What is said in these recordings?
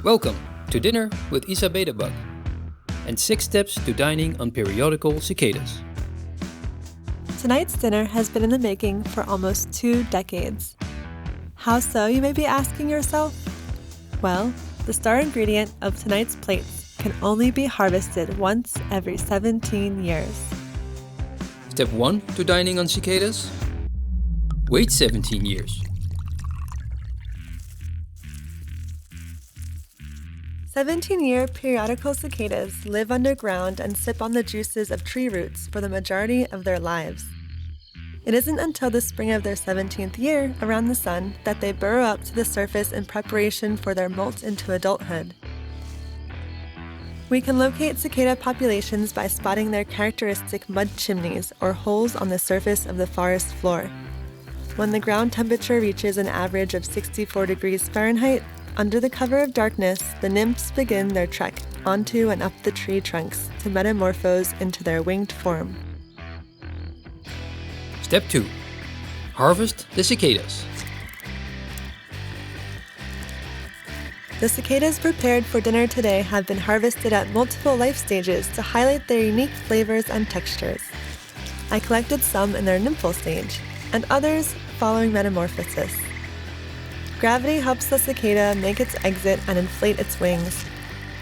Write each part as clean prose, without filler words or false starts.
Welcome to Dinner with IsaBetaBug and 6 steps to dining on periodical cicadas. Tonight's dinner has been in the making for almost 2 decades. How so, you may be asking yourself? Well, the star ingredient of tonight's plates can only be harvested once every 17 years. Step 1 to dining on cicadas? Wait 17 years. 17-year periodical cicadas live underground and sip on the juices of tree roots for the majority of their lives. It isn't until the spring of their 17th year around the sun that they burrow up to the surface in preparation for their molt into adulthood. We can locate cicada populations by spotting their characteristic mud chimneys or holes on the surface of the forest floor. When the ground temperature reaches an average of 64 degrees Fahrenheit, under the cover of darkness, the nymphs begin their trek onto and up the tree trunks to metamorphose into their winged form. Step 2. Harvest the cicadas. The cicadas prepared for dinner today have been harvested at multiple life stages to highlight their unique flavors and textures. I collected some in their nymphal stage, and others following metamorphosis. Gravity helps the cicada make its exit and inflate its wings.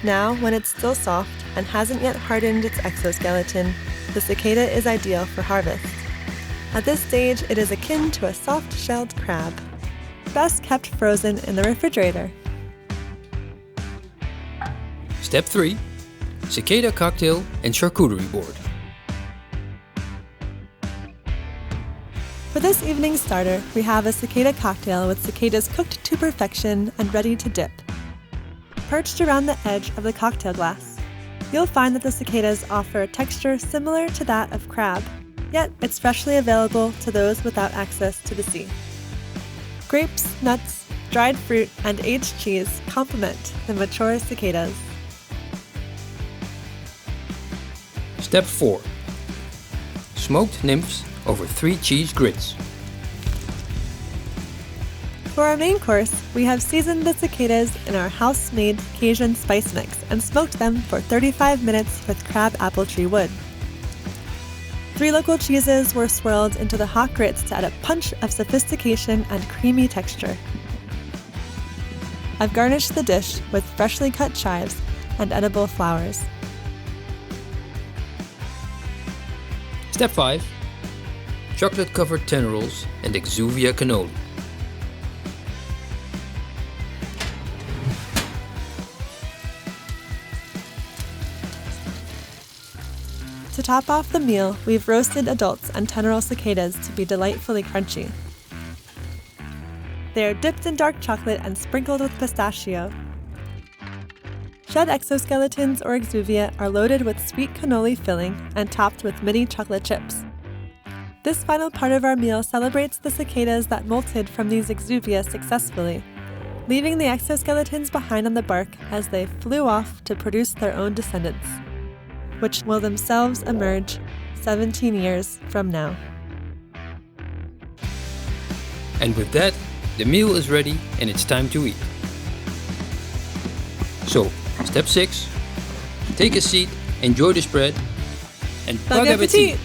Now, when it's still soft and hasn't yet hardened its exoskeleton, the cicada is ideal for harvest. At this stage, it is akin to a soft-shelled crab, best kept frozen in the refrigerator. Step 3. Cicada cocktail and charcuterie board. For this evening's starter, we have a cicada cocktail with cicadas cooked to perfection and ready to dip. Perched around the edge of the cocktail glass, you'll find that the cicadas offer a texture similar to that of crab, yet it's freshly available to those without access to the sea. Grapes, nuts, dried fruit, and aged cheese complement the mature cicadas. Step 4. Smoked nymphs over 3 cheese grits. For our main course, we have seasoned the cicadas in our house-made Cajun spice mix and smoked them for 35 minutes with crab apple tree wood. 3 local cheeses were swirled into the hot grits to add a punch of sophistication and creamy texture. I've garnished the dish with freshly cut chives and edible flowers. Step 5. Chocolate-covered tendrils and exuvia cannoli. To top off the meal, we've roasted adults and tendril cicadas to be delightfully crunchy. They are dipped in dark chocolate and sprinkled with pistachio. Shed exoskeletons or exuvia are loaded with sweet cannoli filling and topped with mini chocolate chips. This final part of our meal celebrates the cicadas that molted from these exuvia successfully, leaving the exoskeletons behind on the bark as they flew off to produce their own descendants, which will themselves emerge 17 years from now. And with that, the meal is ready and it's time to eat. So, step 6. Take a seat, enjoy the spread, and Bug appetit!